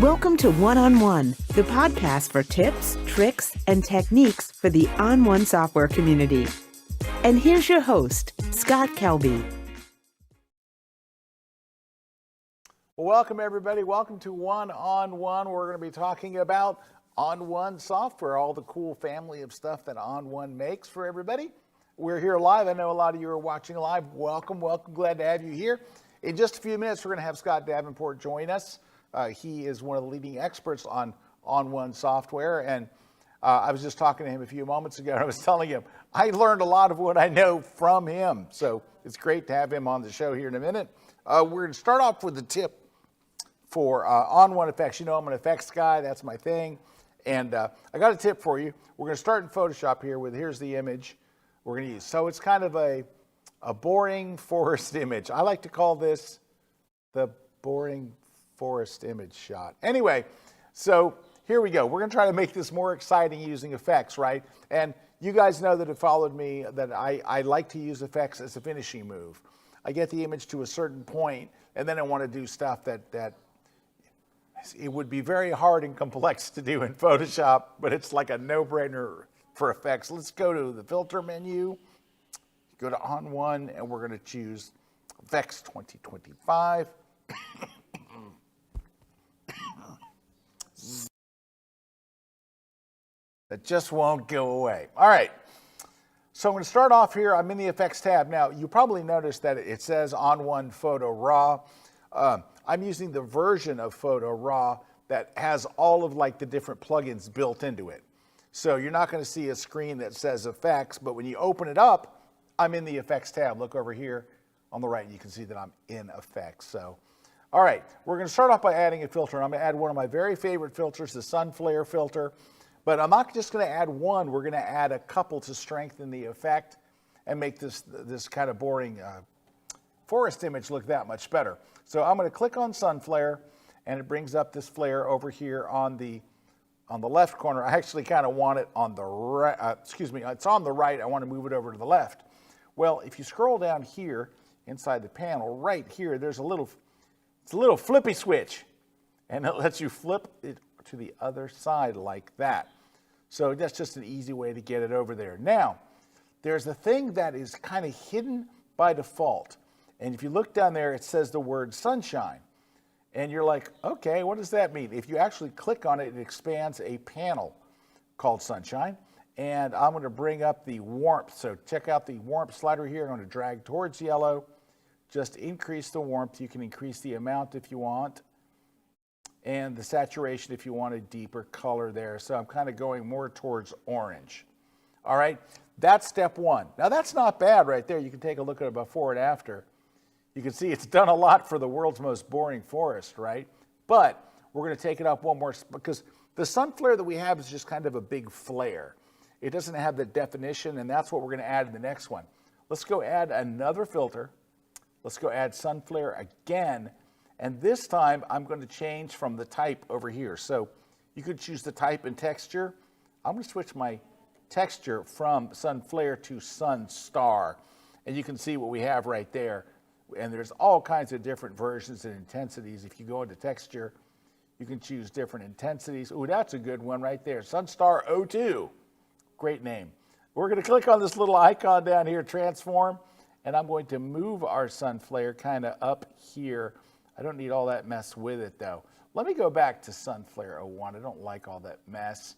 Welcome to One on One, the podcast for tips, tricks, and techniques for the On1 software community. And here's your host, Scott Kelby. Well, welcome everybody. Welcome to One on One. We're going to be talking about On1 software, all the cool family of stuff that On1 makes for everybody. We're here live. I know a lot of you are watching live. Welcome. Glad to have you here. In just a few minutes, we're going to have Scott Davenport join us. He is one of the leading experts on On1 software, and I was just talking to him a few moments ago, and I was telling him I learned a lot of what I know from him, so it's great to have him on the show here in a minute. We're going to start off with the tip for On1 effects. You know I'm an effects guy, that's my thing, and I got a tip for you. We're going to start in Photoshop here with, here's the image we're going to use. So it's kind of a boring forest image. I like to call this the boring forest image shot. Anyway, so here we go. We're going to try to make this more exciting using effects, right? And you guys know that have followed me that I like to use effects as a finishing move. I get the image to a certain point, and then I want to do stuff that it would be very hard and complex to do in Photoshop, but it's like a no-brainer for effects. Let's go to the filter menu, go to On1, and we're going to choose Effects 2025. That just won't go away. All right, so I'm going to start off here. I'm in the effects tab. Now, you probably noticed that it says On1 Photo Raw. I'm using the version of Photo Raw that has all of like the different plugins built into it. So you're not going to see a screen that says effects, but when you open it up, I'm in the effects tab. Look over here on the right, and you can see that I'm in effects. So, all right, we're going to start off by adding a filter. I'm going to add one of my very favorite filters, the Sunflare filter. But I'm not just going to add one. We're going to add a couple to strengthen the effect and make this kind of boring forest image look that much better. So I'm going to click on Sunflare, and it brings up this flare over here on the left corner. I actually kind of want it on the right. It's on the right. I want to move it over to the left. Well, if you scroll down here inside the panel, right here, there's a little flippy switch, and it lets you flip it to the other side like that. So that's just an easy way to get it over there. Now, there's a thing that is kind of hidden by default. And if you look down there, it says the word sunshine. And you're like, okay, what does that mean? If you actually click on it, it expands a panel called sunshine. And I'm going to bring up the warmth. So check out the warmth slider here. I'm going to drag towards yellow. Just increase the warmth. You can increase the amount if you want, and the saturation if you want a deeper color there. So I'm kind of going more towards orange. All right, that's step one. Now that's not bad right there. You can take a look at it before and after. You can see it's done a lot for the world's most boring forest, right? But we're going to take it up one more, because the Sunflare that we have is just kind of a big flare. It doesn't have the definition, and that's what we're going to add in the next one. Let's go add another filter. Let's go add Sunflare again. And this time, I'm going to change from the type over here. So you could choose the type and texture. I'm going to switch my texture from Sunflare to Sunstar. And you can see what we have right there. And there's all kinds of different versions and intensities. If you go into texture, you can choose different intensities. Ooh, that's a good one right there. Sunstar 02. Great name. We're going to click on this little icon down here, transform. And I'm going to move our Sunflare kind of up here. I don't need all that mess with it, though. Let me go back to Sunflare 01. I don't like all that mess.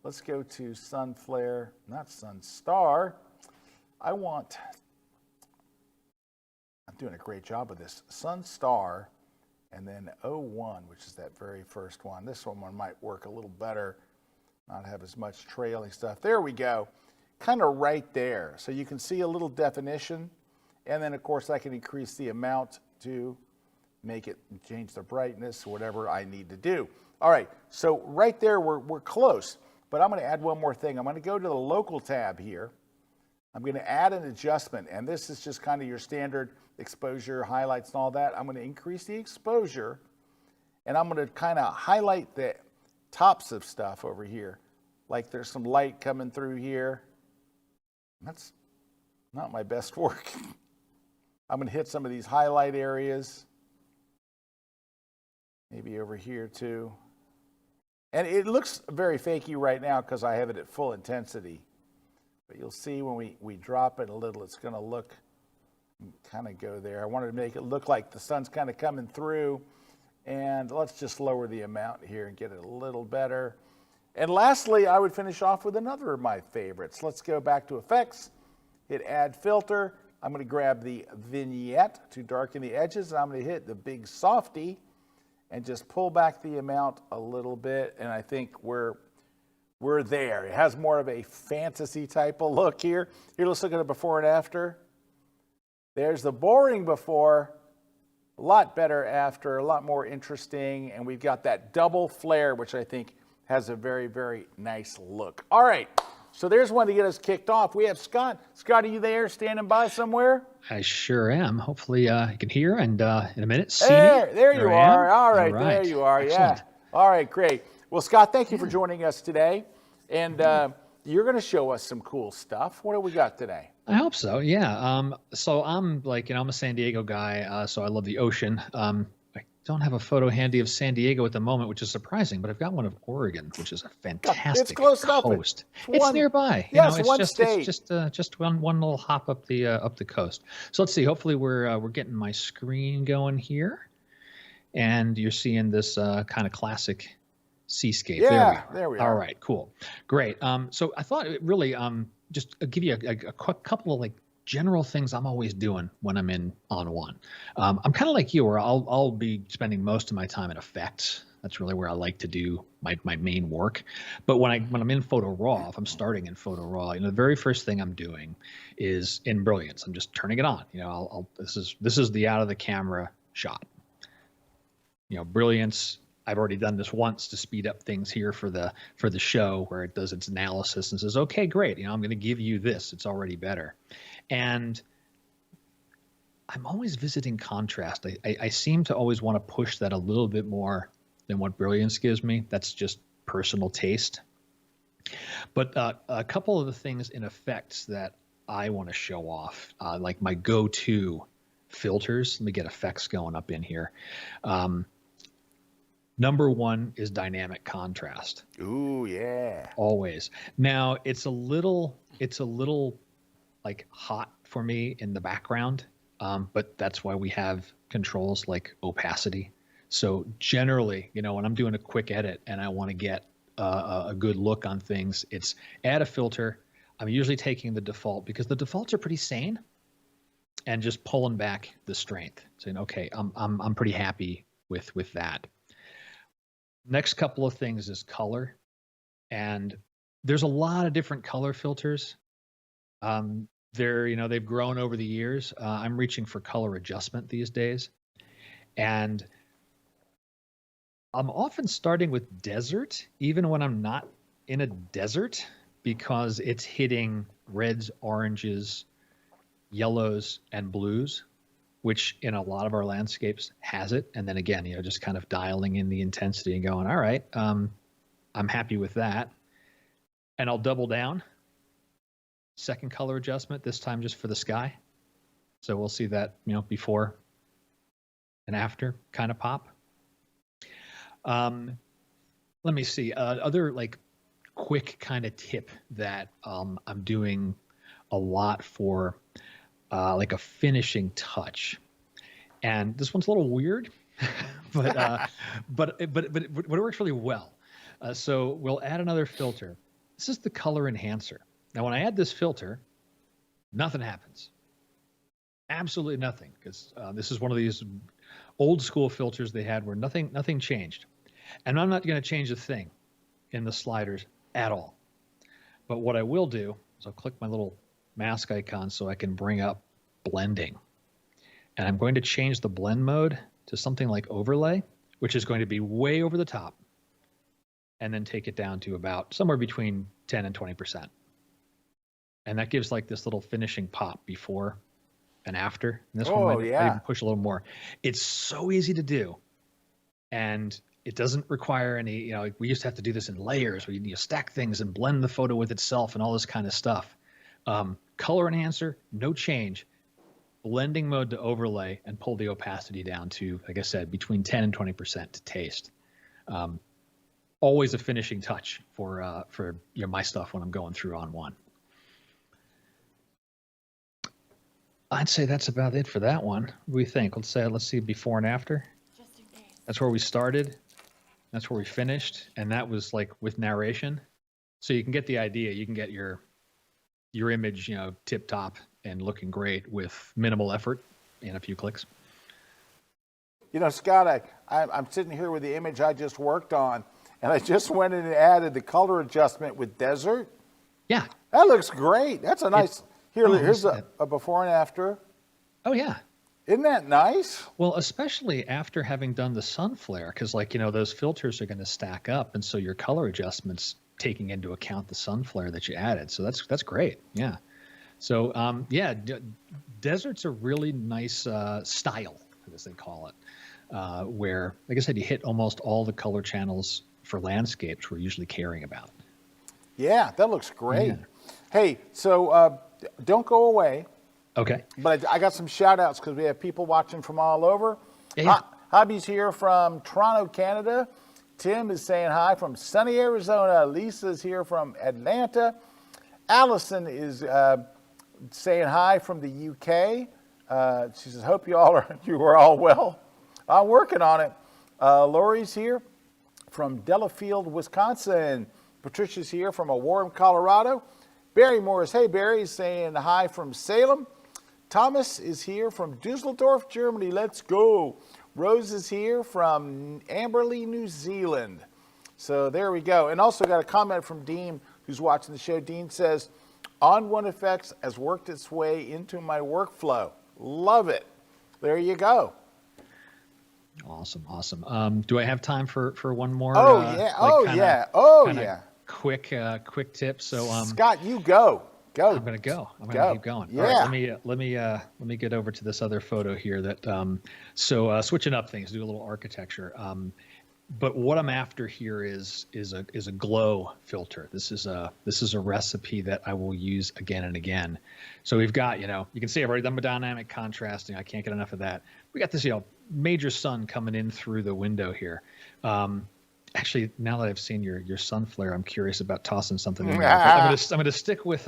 Let's go to Sunflare, not Sunstar. I'm doing a great job of this. Sunstar, and then 01, which is that very first one. This one might work a little better, not have as much trailing stuff. There we go, kind of right there. So you can see a little definition, and then, of course, I can increase the amount to make it, change the brightness, whatever I need to do. All right, so right there, we're close, but I'm going to add one more thing. I'm going to go to the local tab here. I'm going to add an adjustment, and this is just kind of your standard exposure, highlights, and all that. I'm going to increase the exposure, and I'm going to kind of highlight the tops of stuff over here. Like there's some light coming through here. That's not my best work. I'm going to hit some of these highlight areas. Maybe maybe over here too. And it looks very fakey right now because I have it at full intensity. But you'll see when we drop it a little, it's going to look, kind of go there. I wanted to make it look like the sun's kind of coming through. And let's just lower the amount here and get it a little better. And lastly, I would finish off with another of my favorites. Let's go back to effects, hit add filter. I'm going to grab the vignette to darken the edges, and I'm going to hit the big softy and just pull back the amount a little bit. And I think we're there. It has more of a fantasy type of look here. Here, let's look at it before and after. There's the boring before, a lot better after, a lot more interesting. And we've got that double flare, which I think has a very, very nice look. All right, so there's one to get us kicked off. We have Scott. Scott, are you there, standing by somewhere? I sure am. Hopefully you can hear and in a minute see me. There you are. All right, there you are. Excellent. Yeah. All right, great. Well, Scott, thank you for joining us today. And you're going to show us some cool stuff. What do we got today? I hope so. Yeah. So I'm I'm a San Diego guy. So I love the ocean. I don't have a photo handy of San Diego at the moment, which is surprising, but I've got one of Oregon, which is a fantastic coast. It's nearby. It's one state. It's just one little hop up the coast. So let's see. Hopefully we're getting my screen going here, and you're seeing this kind of classic seascape. Yeah, there we are. All right, cool, great. So I thought it really just give you a quick couple of general things I'm always doing when I'm in On One. I'm kind of like you, where I'll be spending most of my time in effects. That's really where I like to do my main work. But when I'm in Photo Raw, if I'm starting in Photo Raw, the very first thing I'm doing is in Brilliance. I'm just turning it on. This is the out of the camera shot. Brilliance. I've already done this once to speed up things here for the show, where it does its analysis and says, okay, great. I'm going to give you this. It's already better. And I'm always visiting contrast. I seem to always want to push that a little bit more than what Brilliance gives me. That's just personal taste. But a couple of the things in effects that I want to show off, like my go-to filters. Let me get effects going up in here. Number one is dynamic contrast. Ooh, yeah. Always. Now it's a little hot for me in the background, but that's why we have controls like opacity. So generally, when I'm doing a quick edit and I want to get a good look on things, it's add a filter. I'm usually taking the default because the defaults are pretty sane, and just pulling back the strength, saying, okay, I'm pretty happy with that. Next couple of things is color, and there's a lot of different color filters. They've grown over the years. I'm reaching for color adjustment these days, and I'm often starting with desert, even when I'm not in a desert, because it's hitting reds, oranges, yellows, and blues, which in a lot of our landscapes has it. And then again, just kind of dialing in the intensity and going, all right, I'm happy with that. And I'll double down. Second color adjustment, this time just for the sky. So we'll see that, before and after kind of pop. Let me see. Other quick kind of tip that I'm doing a lot for a finishing touch, and this one's a little weird, but it works really well. So we'll add another filter. This is the color enhancer. Now, when I add this filter, nothing happens. Absolutely nothing, because this is one of these old school filters they had where nothing changed, and I'm not going to change a thing in the sliders at all. But what I will do is I'll click my little mask icon so I can bring up blending, and I'm going to change the blend mode to something like overlay, which is going to be way over the top, and then take it down to about somewhere between 10 and 20%. And that gives this little finishing pop before and after. And this one might even push a little more. It's so easy to do, and it doesn't require any, we used to have to do this in layers where you stack things and blend the photo with itself and all this kind of stuff. Color enhancer, no change. blending mode to overlay, and pull the opacity down to, like I said, between 10 and 20% to taste. Always a finishing touch for my stuff when I'm going through on one. I'd say that's about it for that one. What do we think? Let's see before and after. Just in case. That's where we started. That's where we finished, and that was like with narration. So you can get the idea. You can get your image, tip top and looking great with minimal effort and a few clicks. Scott, I'm sitting here with the image I just worked on, and I just went in and added the color adjustment with desert. Yeah. That looks great. That's a nice... Here's a before and after. Oh, yeah. Isn't that nice? Well, especially after having done the Sunflare, because those filters are going to stack up, and so your color adjustments taking into account the Sunflare that you added. So that's great. Yeah. So desert's a really nice style, as they call it, where, like I said, you hit almost all the color channels for landscapes we're usually caring about. Yeah, that looks great. Yeah. Hey, so don't go away. Okay. But I got some shout outs because we have people watching from all over. Yeah. Hobby's here from Toronto, Canada. Tim is saying hi from sunny Arizona. Lisa's here from Atlanta. Allison is saying hi from the UK. She says, hope you are all well. I'm working on it. Lori's here from Delafield, Wisconsin. Patricia's here from Warren, Colorado. Barry Morris, hey Barry, saying hi from Salem. Thomas is here from Dusseldorf, Germany. Let's go. Rose is here from Amberley, New Zealand. So there we go. And also got a comment from Dean, who's watching the show. Dean says, On1 Effects has worked its way into my workflow. Love it. There you go. Awesome. Do I have time for one more? Quick tip. So, Scott, you go. I'm gonna go. I'm gonna keep going. Yeah. All right, let me get over to this other photo here. Switching up things, do a little architecture. But what I'm after here is a glow filter. This is a recipe that I will use again and again. So we've got, you can see I've already done my dynamic contrasting. I can't get enough of that. We got this, major sun coming in through the window here. Actually, now that I've seen your Sunflare, I'm curious about tossing something in there. I'm gonna stick with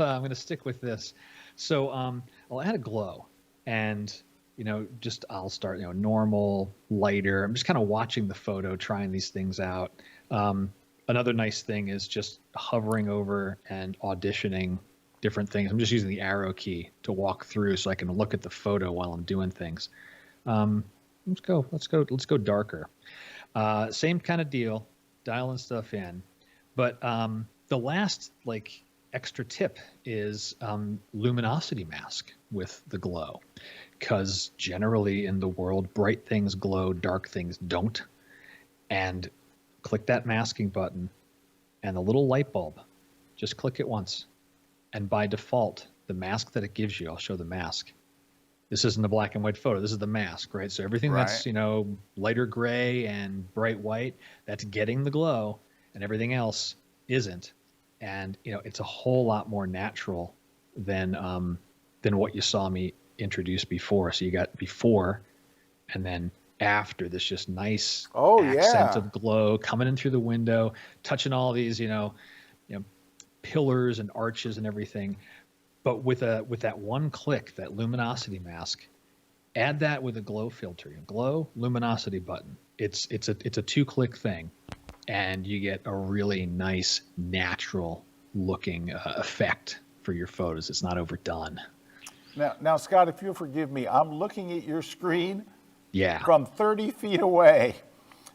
this. So I'll add a glow, and I'll start normal, lighter. I'm just kind of watching the photo, trying these things out. Another nice thing is just hovering over and auditioning different things. I'm just using the arrow key to walk through so I can look at the photo while I'm doing things. Let's go darker. Same kind of deal, dialing stuff in. But the last extra tip is luminosity mask with the glow, because generally in the world, bright things glow, dark things don't. And click that masking button and the little light bulb, just click it once. And by default, the mask that it gives you, I'll show the mask. This isn't a black and white photo. This is the mask, right? So everything that's, lighter gray and bright white, that's getting the glow, and everything else isn't. And, it's a whole lot more natural than what you saw me introduce before. So you got before and then after, this just nice accent of glow coming in through the window, touching all these, pillars and arches and everything. But with that one click, that luminosity mask, add that with a glow filter, glow luminosity button. It's a 2-click thing, and you get a really nice natural looking effect for your photos. It's not overdone. Now, Scott, if you'll forgive me, I'm looking at your screen from 30 feet away.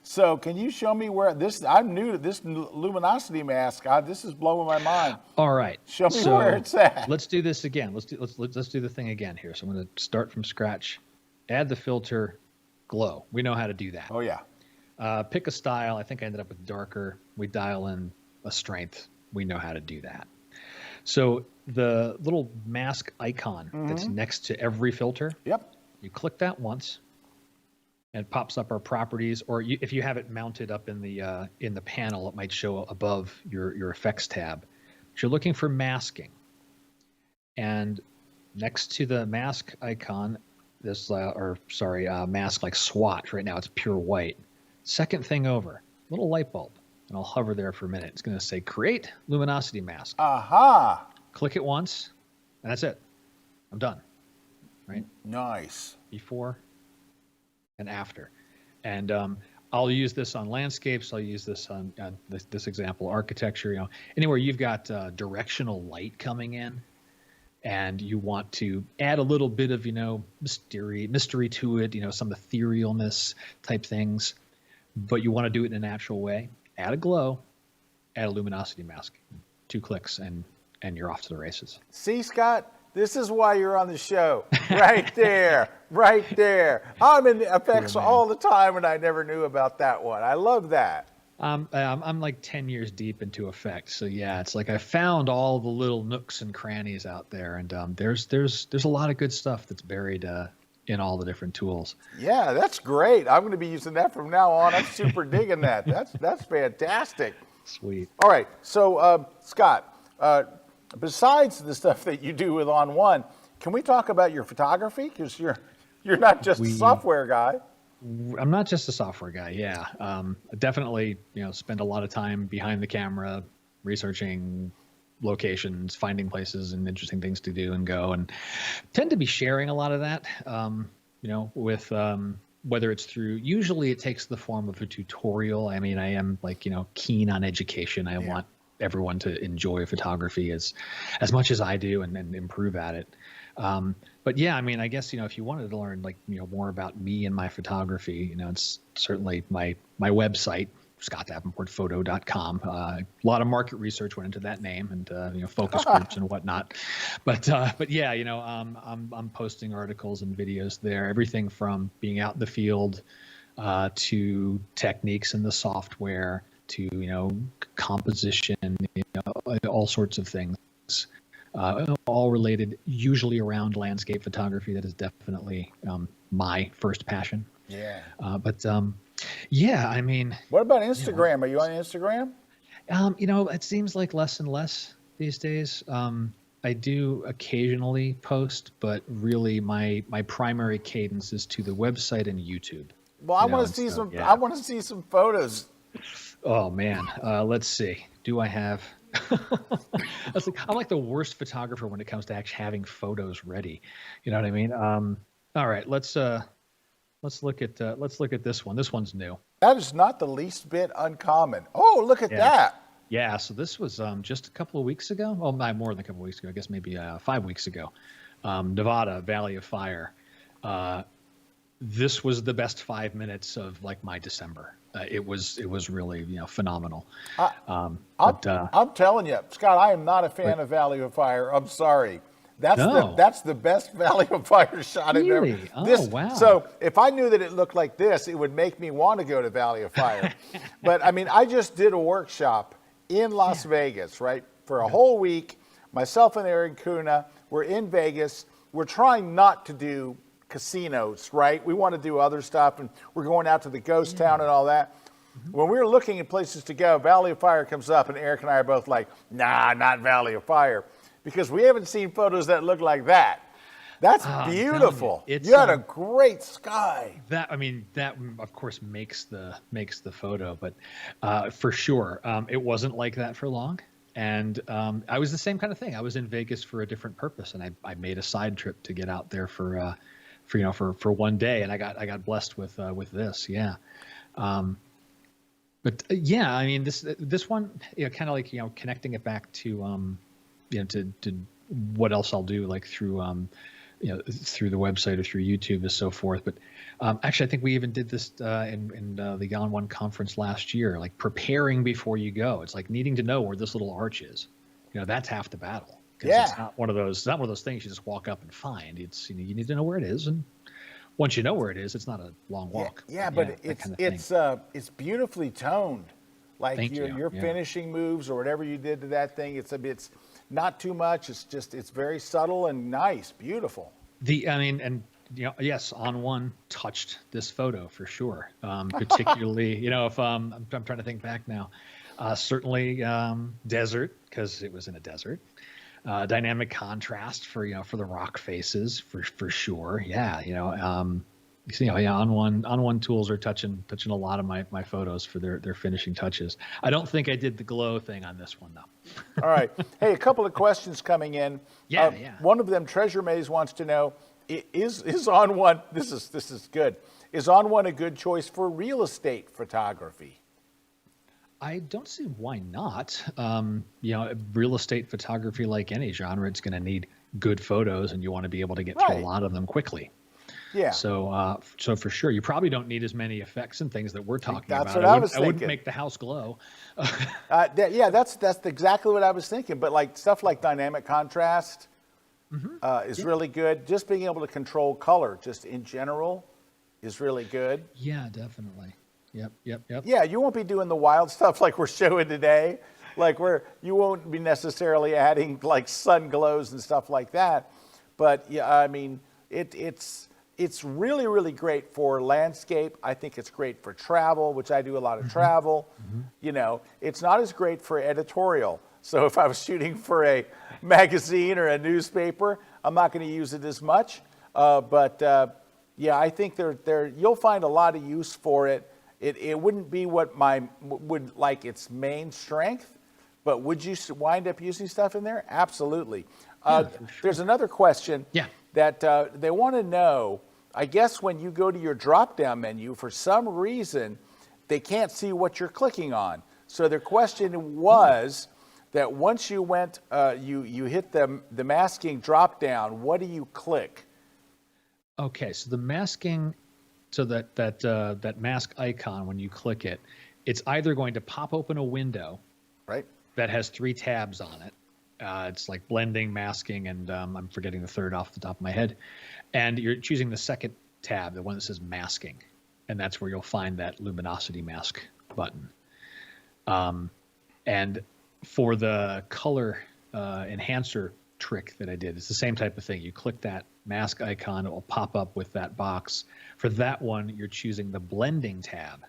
So can you show me where this? I'm new to this luminosity mask. This is blowing my mind. All right. Show me where it's at. Let's do this again. Let's do the thing again here. So I'm going to start from scratch. Add the filter, glow. We know how to do that. Oh yeah. Pick a style. I think I ended up with darker. We dial in a strength. We know how to do that. So the little mask icon that's next to every filter. Yep. You click that once. And it pops up our properties, or if you have it mounted up in the panel, it might show above your effects tab. But you're looking for masking, and next to the mask icon, mask like swatch. Right now it's pure white. Second thing over, little light bulb, and I'll hover there for a minute. It's going to say create luminosity mask. Aha. Click it once, and that's it. I'm done. Right? Nice. Before and after. And I'll use this on landscapes. I'll use this on this example, architecture. You know, anywhere you've got directional light coming in, and you want to add a little bit of, you know, mystery to it. You know, some etherealness type things, but you want to do it in a natural way. Add a glow, add a luminosity mask. 2 clicks, and you're off to the races. See, Scott, this is why you're on the show. Right there, right there. I'm in the effects all the time, and I never knew about that one. I love that. I'm like 10 years deep into effects, so yeah, it's like I found all the little nooks and crannies out there, and there's a lot of good stuff that's buried in all the different tools. Yeah, that's great. I'm going to be using that from now on. I'm super digging that. That's fantastic. Sweet. All right, so Scott, besides the stuff that you do with On1, can we talk about your photography? Because you're not just a software guy. I'm not just a software guy. Yeah, definitely. You know, spend a lot of time behind the camera, researching locations, finding places and interesting things to do and go, and tend to be sharing a lot of that. You know, with whether it's through. Usually, it takes the form of a tutorial. I mean, I am like, you know, keen on education. I want everyone to enjoy photography as much as I do and improve at it. But yeah, I mean, I guess, you know, if you wanted to learn, like, you know, more about me and my photography, you know, it's certainly my website, scottdavenportphoto.com. A lot of market research went into that name, and you know, focus groups and whatnot. But yeah, you know, I'm posting articles and videos there, everything from being out in the field to techniques in the software to, you know, composition, you know, all sorts of things. All related, usually around landscape photography. That is definitely my first passion. Yeah. Yeah, I mean. What about Instagram? You know, are you on Instagram? You know, it seems like less and less these days. I do occasionally post, but really my primary cadence is to the website and YouTube. Well, I want to see some. Yeah. I want to see some photos. Oh man, let's see. Do I have? I'm like the worst photographer when it comes to actually having photos ready. You know what I mean? All right, let's look at this one. This one's new. That is not the least bit uncommon. Oh, look at that. Yeah, so this was just a couple of weeks ago. Well, not more than a couple of weeks ago. I guess maybe 5 weeks ago. Nevada, Valley of Fire. This was the best 5 minutes of like my December. It was really, you know, phenomenal. I'm telling you, Scott, I am not a fan of Valley of Fire. I'm sorry. That's the best Valley of Fire shot I've ever. Oh, wow. So if I knew that it looked like this, it would make me want to go to Valley of Fire. But I mean, I just did a workshop in Las Vegas, right? For a whole week. Myself and Aaron Kuna, we're in Vegas. We're trying not to do casinos, right? We want to do other stuff, and we're going out to the ghost town and all that. When we were looking at places to go, Valley of Fire comes up, and Eric and I are both like, nah, not Valley of Fire, because we haven't seen photos that look like that. That's beautiful. You had a great sky. That of course makes the photo, but for sure, it wasn't like that for long. And I was the same kind of thing. I was in Vegas for a different purpose, and I made a side trip to get out there for one day, and I got blessed with this. Yeah. But yeah, I mean, this one, you know, kind of like, you know, connecting it back to, you know, to what else I'll do, like through, you know, through the website or through YouTube and so forth. But actually, I think we even did this in the On1 conference last year, like preparing before you go. It's like needing to know where this little arch is. You know, that's half the battle. Yeah. It's not one of those things you just walk up and find. It's, you know, you need to know where it is, and once you know where it is, it's not a long walk. Yeah, but it's beautifully toned. Like your finishing moves or whatever you did to that thing, it's not too much. It's very subtle and nice, beautiful. And you know, yes, On1 touched this photo for sure. Particularly, you know, if I'm trying to think back now, certainly desert, because it was in a desert. Dynamic contrast for the rock faces for sure. Yeah, on1 tools are touching a lot of my photos for their finishing touches. I don't think I did the glow thing on this one though. All right. Hey, a couple of questions coming in. Yeah. One of them, Treasure Maze wants to know, is On1, this is good, is On1 a good choice for real estate photography? I don't see why not. Real estate photography, like any genre, it's going to need good photos, and you want to be able to get through a lot of them quickly. Yeah. So for sure, you probably don't need as many effects and things that we're talking That's about. What I was thinking. I wouldn't make the house glow. That's exactly what I was thinking. But like stuff like dynamic contrast is really good. Just being able to control color, just in general, is really good. Yeah, definitely. Yep. Yeah, you won't be doing the wild stuff like we're showing today, like where you won't be necessarily adding like sun glows and stuff like that. But yeah, I mean, it's really, really great for landscape. I think it's great for travel, which I do a lot of travel. It's not as great for editorial. So if I was shooting for a magazine or a newspaper, I'm not going to use it as much. But I think you'll find a lot of use for it. It wouldn't be what would like its main strength, but would you wind up using stuff in there? Absolutely. Sure. There's another question that they want to know. I guess when you go to your drop-down menu, for some reason, they can't see what you're clicking on. So their question was that once you went, you hit the masking drop-down, what do you click? Okay, so the masking, so that mask icon, when you click it, it's either going to pop open a window, right, that has 3 tabs on it. It's like blending, masking, and I'm forgetting the third off the top of my head. And you're choosing the second tab, the one that says masking, and that's where you'll find that luminosity mask button. And for the color enhancer trick that I did, it's the same type of thing. You click that mask icon, it will pop up with that box. For that one, you're choosing the blending tab.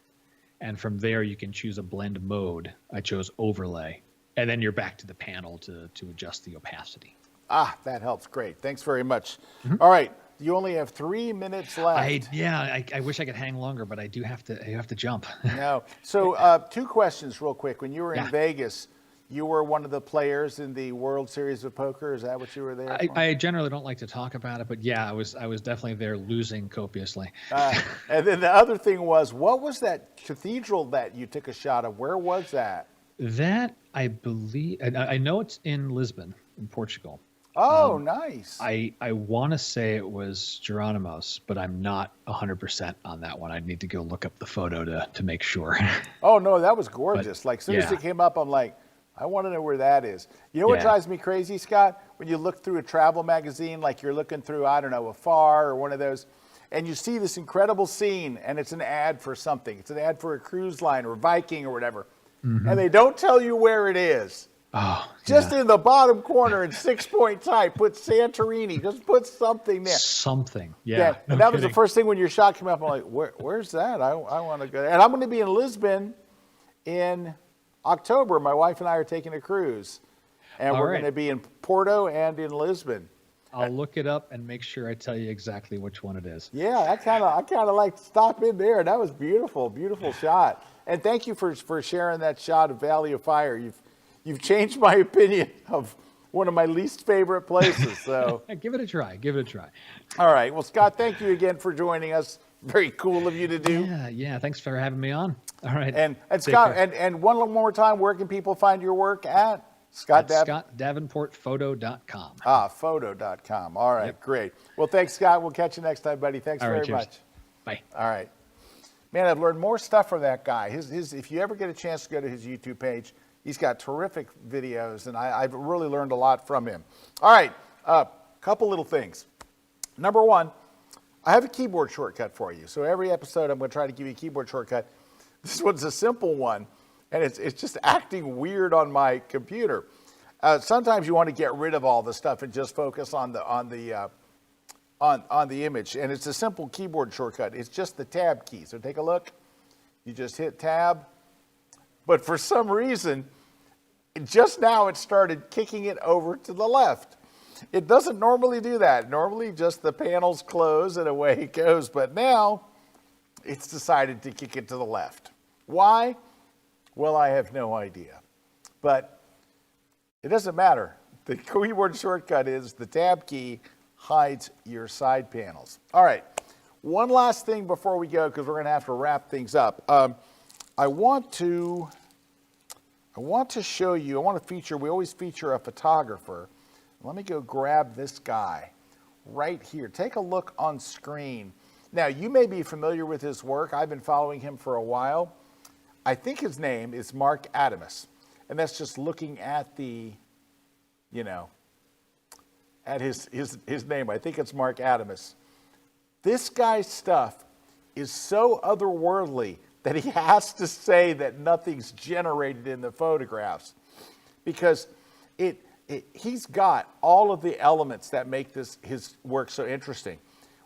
And from there, you can choose a blend mode. I chose overlay. And then you're back to the panel to adjust the opacity. That helps. Great. Thanks very much. All right. You only have 3 minutes left. I wish I could hang longer, but I have to jump. No. So 2 questions real quick. When you were in Vegas, you were one of the players in the World Series of Poker. Is that what you were there for? I generally don't like to talk about it, but yeah, I was definitely there losing copiously. And then the other thing was, what was that cathedral that you took a shot of? Where was that? That, I believe, I know it's in Lisbon, in Portugal. Oh, nice. I want to say it was Geronimo's, but I'm not 100% on that one. I'd need to go look up the photo to make sure. Oh, no, that was gorgeous. But, as soon as it came up, I'm like, I want to know where that is. You know what drives me crazy, Scott? When you look through a travel magazine, like you're looking through, I don't know, a Far or one of those, and you see this incredible scene, and it's an ad for something. It's an ad for a cruise line or Viking or whatever. And they don't tell you where it is. Oh, just in the bottom corner in 6-point type, put Santorini. Just put something there. Something, yeah. And that was the first thing when your shot came up. I'm like, where's that? I want to go there. And I'm going to be in Lisbon in October. My wife and I are taking a cruise, and we're going to be in Porto and in Lisbon. I'll look it up and make sure I tell you exactly which one it is. Yeah, I kind of like to stop in there. That was beautiful, beautiful shot. And thank you for sharing that shot of Valley of Fire. You've changed my opinion of one of my least favorite places. So give it a try. Give it a try. All right. Well, Scott, thank you again for joining us. Very cool of you to do. Yeah. Thanks for having me on. All right. And Scott, and one more time, where can people find your work at? ScottDavenportPhoto.com. Photo.com. All right. Great. Well, thanks, Scott. We'll catch you next time, buddy. Thanks very much. Bye. All right. Man, I've learned more stuff from that guy. His if you ever get a chance to go to his YouTube page, he's got terrific videos, and I've really learned a lot from him. All right, couple little things. Number one, I have a keyboard shortcut for you. So every episode, I'm going to try to give you a keyboard shortcut. This one's a simple one, and it's just acting weird on my computer. Sometimes you want to get rid of all the stuff and just focus on the image, and it's a simple keyboard shortcut. It's just the tab key. So take a look. You just hit tab. But for some reason, just now it started kicking it over to the left. It doesn't normally do that. Normally just the panels close and away it goes, but now it's decided to kick it to the left. Why? Well, I have no idea, but it doesn't matter. The keyboard shortcut is the tab key hides your side panels. All right, one last thing before we go, because we're going to have to wrap things up. I want to show you, we always feature a photographer. Let me go grab this guy right here. Take a look on screen. Now, you may be familiar with his work. I've been following him for a while. I think his name is Marc Adamus, and that's just looking at the, at his name. I think it's Marc Adamus. This guy's stuff is so otherworldly that he has to say that nothing's generated in the photographs, because he's got all of the elements that make his work so interesting.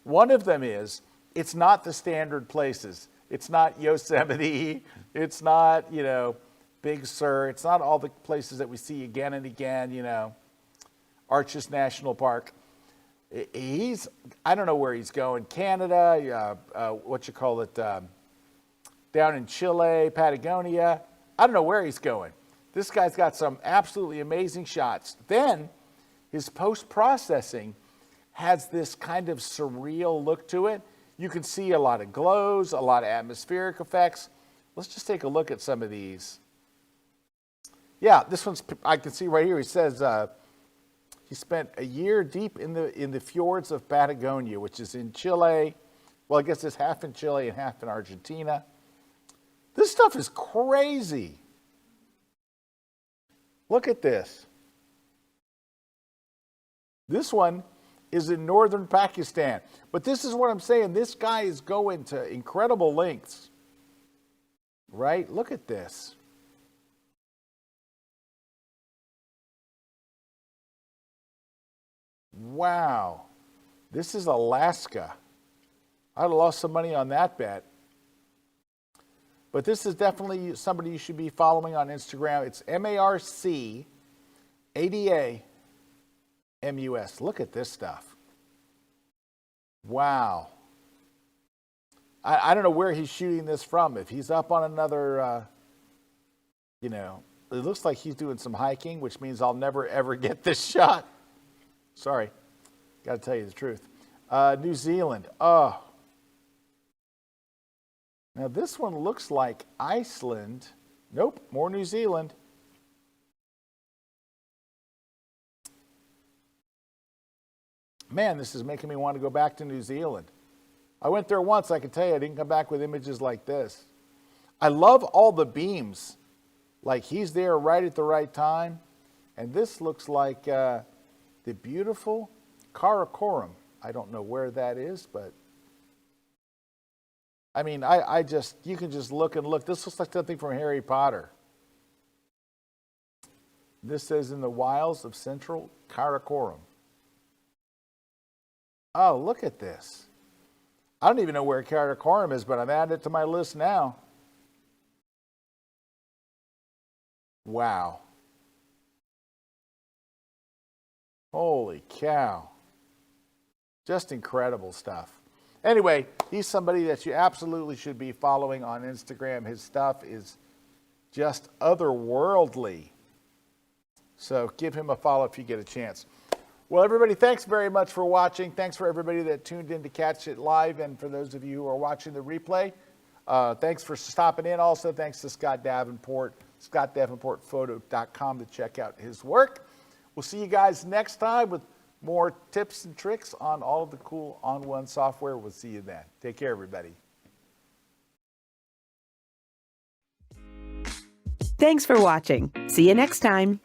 One of them is, it's not the standard places. It's not Yosemite. It's not, Big Sur. It's not all the places that we see again and again, Arches National Park. I don't know where he's going. Canada, down in Chile, Patagonia. I don't know where he's going. This guy's got some absolutely amazing shots. Then his post-processing has this kind of surreal look to it. You can see a lot of glows, a lot of atmospheric effects. Let's just take a look at some of these. Yeah, this one's, I can see right here, he says he spent a year deep in the fjords of Patagonia, which is in Chile. Well, I guess it's half in Chile and half in Argentina. This stuff is crazy. Look at this. This one is in northern Pakistan. But this is what I'm saying. This guy is going to incredible lengths. Right? Look at this. Wow. This is Alaska. I'd have lost some money on that bet. But this is definitely somebody you should be following on Instagram. It's MarcAdamus. Look at this stuff. Wow. I don't know where he's shooting this from. If he's up on another, it looks like he's doing some hiking, which means I'll never, ever get this shot. Sorry. Got to tell you the truth. New Zealand. Oh. Now this one looks like Iceland. Nope, more New Zealand. Man, this is making me want to go back to New Zealand. I went there once, I can tell you, I didn't come back with images like this. I love all the beams. Like he's there right at the right time. And this looks like the beautiful Karakoram. I don't know where that is, but I mean, you can just look and look. This looks like something from Harry Potter. This says in the wilds of central Karakoram. Oh, look at this. I don't even know where Karakoram is, but I'm adding it to my list now. Wow. Holy cow. Just incredible stuff. Anyway, he's somebody that you absolutely should be following on Instagram. His stuff is just otherworldly. So give him a follow if you get a chance. Well, everybody, thanks very much for watching. Thanks for everybody that tuned in to catch it live. And for those of you who are watching the replay, thanks for stopping in. Also, thanks to Scott Davenport, scottdavenportphoto.com to check out his work. We'll see you guys next time with more tips and tricks on all of the cool ON1 software. We'll see you then. Take care, everybody. Thanks for watching. See you next time.